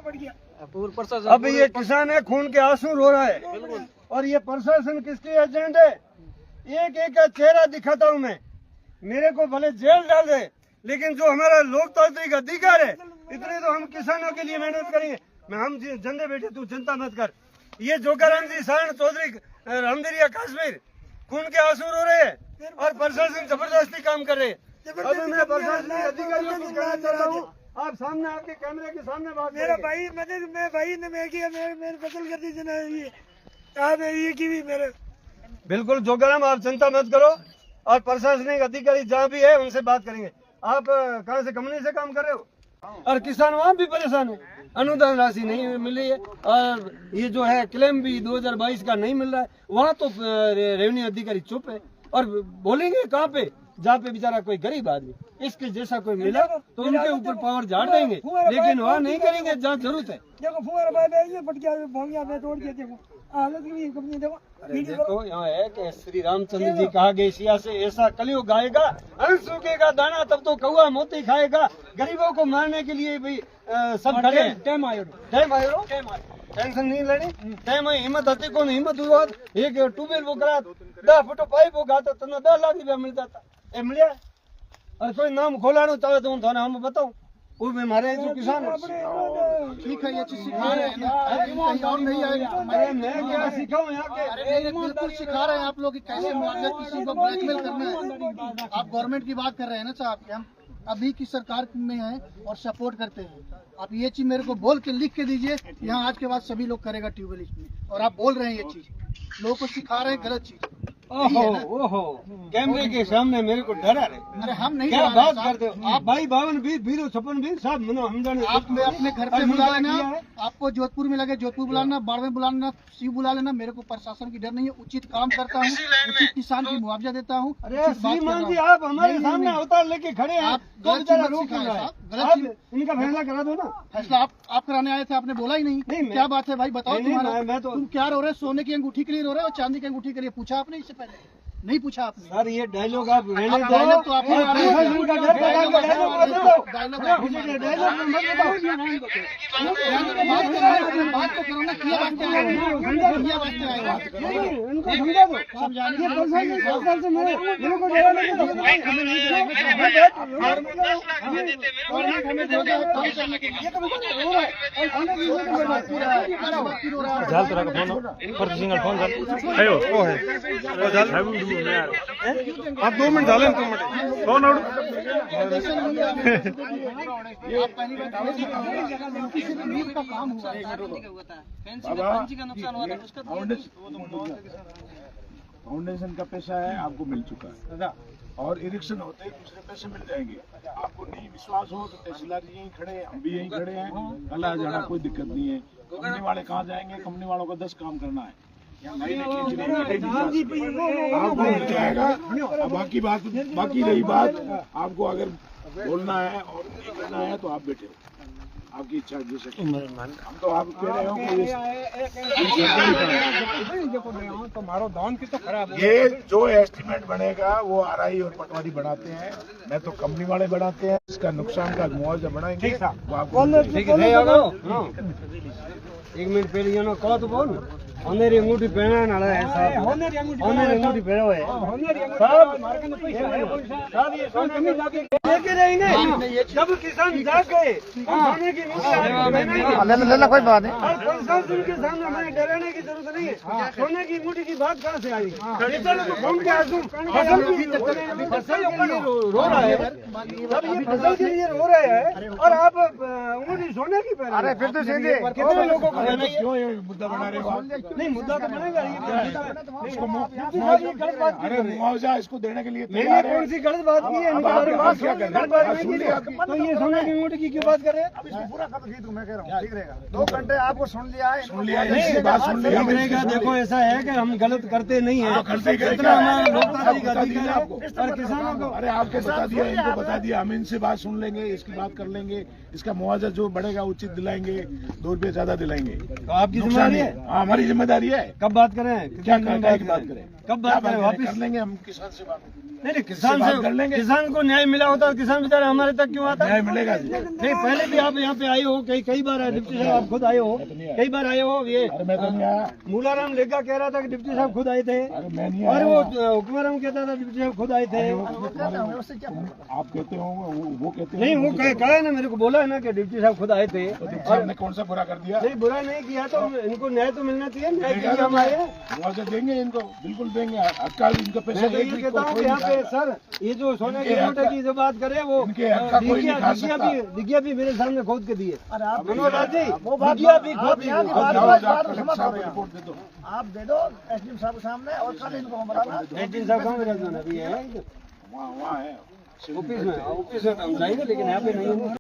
अब ये किसान है, खून के आंसू रो रहा है। और ये प्रशासन किसकी एजेंट है? एक एक का चेहरा दिखाता हूँ मैं। मेरे को भले जेल डाल दे, लेकिन जो हमारा लोकतांत्रिक अधिकार है, इतने तो हम किसानों के लिए मेहनत करेंगे। हम जनते बैठे, तू चिंता मत कर। ये जोकाराम जी, सारण चौधरी, रामदरिया, कश्मीर खून के आंसू रो रहे हैं और प्रशासन जबरदस्ती काम कर रहे हैं। अब मैं प्रशासनिक अधिकारियों को कहना चाहता हूँ, आप सामने आपके कैमरे के सामने बात। मेरा भाई मैं भाई ने मैं किया, मेरे बदल कर दीजिए ना। ये की भी मेरे बिल्कुल जोगाराम, आप चिंता मत करो और प्रशासनिक अधिकारी जहाँ भी है उनसे बात करेंगे। आप कहाँ से, कंपनी से काम कर रहे हो? और किसान वहाँ भी परेशान है, अनुदान राशि नहीं मिली है और ये जो है क्लेम भी 2022 का नहीं मिल रहा है। वहाँ तो रेवेन्यू अधिकारी चुप है और बोलेंगे कहाँ पे, जहाँ पे बेचारा कोई गरीब आदमी इसके जैसा कोई मिला तो उनके ऊपर पावर झाड़ देंगे, लेकिन वहाँ नहीं करेंगे जहाँ जरूरत है। देखो फुहारा भाई पटकिया भोंगिया में तोड़ के देखो हालत की कंपनी देखो। देखो यहाँ है कि श्री रामचंद्र जी कहा गए, सिया से ऐसा कलयुग आएगा, अन्न सूखेगा दाना तब तो कौआ मोती खाएगा। गरीबों को मारने के लिए भी सब खड़े हैं। टाइम आयो टेंशन नहीं लेनी, टाइम हिम्मत हती को हिम्मत हुआ एक ट्यूबवेल वो करा 10 फुट पाइप वो गाता तो 10 लाख रुपया मिल जाता। ए मिलिया और कोई नाम खोलाना चाहे तो थाने हम बताऊं, वो भी हमारे जो किसान ठीक है, ये चीज सिखा रहे हैं ना, कहीं और नहीं आएगा। अरे मैं क्या सिखाऊं यहाँ के? अरे बिल्कुल सिखा रहे हैं आप लोग कि कैसे मुआवजा किसी को ब्लैकमेल करना है। आप गवर्नमेंट की बात कर रहे हैं ना साहब, कि हम अभी की सरकार में हैं और सपोर्ट करते हैं। आप ये चीज मेरे को बोल के लिख के दीजिए, यहाँ आज के बाद सभी लोग करेगा ट्यूबवेल इसमें, और आप बोल रहे हैं ये चीज, लोगों को सिखा रहे हैं गलत चीज। ओहो कैमरे के सामने मेरे को डरा रहे। अरे हम नहीं, क्या बात करते हो आप? भाई 52 20 56 20 साहब मनो हम जाने। आप अपने घर से बुला लेना, आपको जोधपुर में लगे जोधपुर बुलाना, बाड़मेर बुलाना, शिव बुला लेना। मेरे को प्रशासन की डर नहीं है, उचित काम करता हूँ, उचित किसान की मुआवजा देता हूँ। अरे श्रीमान जी, आप हमारे सामने अवतार लेके खड़े हैं, तो बेचारा रोक रहा है। गलत इनका फैसला करा दो ना। फैसला आप कराने आए थे, आपने बोला ही नहीं। क्या बात है भाई, बताओ तुम्हारा। तुम क्या रो रहे? सोने की अंगूठी के लिए रो रहे हो, चांदी की अंगूठी के लिए? पूछा आपने इससे पहले? नहीं पूछा आपने। सर ये डायलॉग आप रहने दो, डायलॉग तो आप बात तो करो ना, किया आप 2 मिनट डालें, 2 मिनट कौन आप पहली बार का काम फाउंडेशन का पैसा है, आपको मिल चुका है और इलेक्शन होते ही दूसरे पैसे मिल जाएंगे। आपको नहीं विश्वास हो तो तहसीलदार जी यहीं खड़े हैं, हम भी यहीं खड़े हैं, कल आ जाना, कोई दिक्कत नहीं है। कंपनी वाले कहाँ जाएंगे? कंपनी वालों को 10 काम करना है, आपको मिल जाएगा। बाकी रही बात, आपको अगर बोलना है और नहीं करना है तो आप बैठे हो, आपकी इच्छा जैसे। हम तो आप कह रहे हो कि ये जो एस्टिमेट बनेगा वो आरआई और पटवारी बनाते हैं, मैं तो कंपनी वाले बनाते हैं। इसका नुकसान का मुआवजा बढ़ाएंगे वो आपको। 1 मिनट पहले ये कहो तो बोल होनेरी अंगूठी पहना नाला है साहब, होनेरी अंगूठी पहना है साहब। ये सोने में जाके लेके रहेंगे जब किसान जाग गए, सोने की लेना कोई बात नहीं। और प्रशासन के सामने हमें डराने की जरूरत नहीं है। सोने की अंगूठी की बात कहाँ से आई? फसल के लिए रो रहा है, अब ये फसल के लिए रो रहे हैं और आप अंगूठी सोने की पहना। अरे फिर तो सीधे कितने लोगों को क्यों ये मुद्दा बना रहे हो? नहीं, मुद्दा तो बनेगा। अरे मुआवजा इसको देने के लिए मैंने कौन सी गलत बात की है? तो ये सोने की अंगूठी की क्यों बात कर रहे हैं? पूरा मैं कह रहा हूँ ठीक रहेगा। 2 घंटे आपको सुन लिया बात सुन लिया। देखो ऐसा है कि हम गलत करते नहीं है, इतना हमारा लोकतांत्रिक अधिकार है और किसानों को। अरे आपको बता दिया, इनको बता दिया, हम इनसे बात सुन लेंगे, इसकी बात कर लेंगे, इसका मुआवजा जो बढ़ेगा उचित दिलाएंगे, 2 रुपये ज्यादा दिलाएंगे। तो आपकी जिम्मेदारी है, हमारी जिम्मेदारी है। कब बात करें? क्या बात करें? कब बात करें? वापिस कर लेंगे हम किसान से बात। नहीं किसान बात कर लेंगे। किसान को न्याय मिला होता तो किसान बेचारा हमारे तक क्यों आता? न्याय मिलेगा जी। नहीं पहले भी आप यहाँ पे आए हो, कई बार आए डिप्टी साहब, आप खुद आए हो, कई बार आए हो। ये अरे मैं तो नहीं आया। मूलाराम लेगा कह रहा था कि डिप्टी साहब खुद आए थे, अरे मैं नहीं और आया। वो हुक्मराम कहता था डिप्टी साहब खुद आए थे। आप कहते हो वो कहते हैं नहीं वो कहा है ना, मेरे को बोला है ना कि डिप्टी साहब खुद आए थे। और ने कौन सा बुरा कर दिया? नहीं बुरा नहीं किया, तो इनको न्याय तो मिलना चाहिए, न्याय के लिए हम आए हैं। मुआवजा देंगे इनको, बिल्कुल देंगे। अक्का इनका पैसा मैं तो एक ये भी कहता हूँ कोई कि यहाँ नहीं पे खाता। सर ये जो सोने के नोट की जो बात करे वो इनके हक का कोई नहीं खा सकता। दिखिया भी मेरे सामने खोद के दिए। मनोहर लाल जी, वो बात दिखिया भी खोद यहाँ की बात- जाओ, बात- जाओ, बात कलेक्टर समझ साहब रहे को हैं। रिपोर्ट दे दो। आप दे दो एसडीएम साहब के सामने और कल इनको हम बताना। 18 साहब कहाँ मेरा अभी है वहाँ है ऑफिस में हम जाएंगे, लेकिन यहाँ पे नहीं है।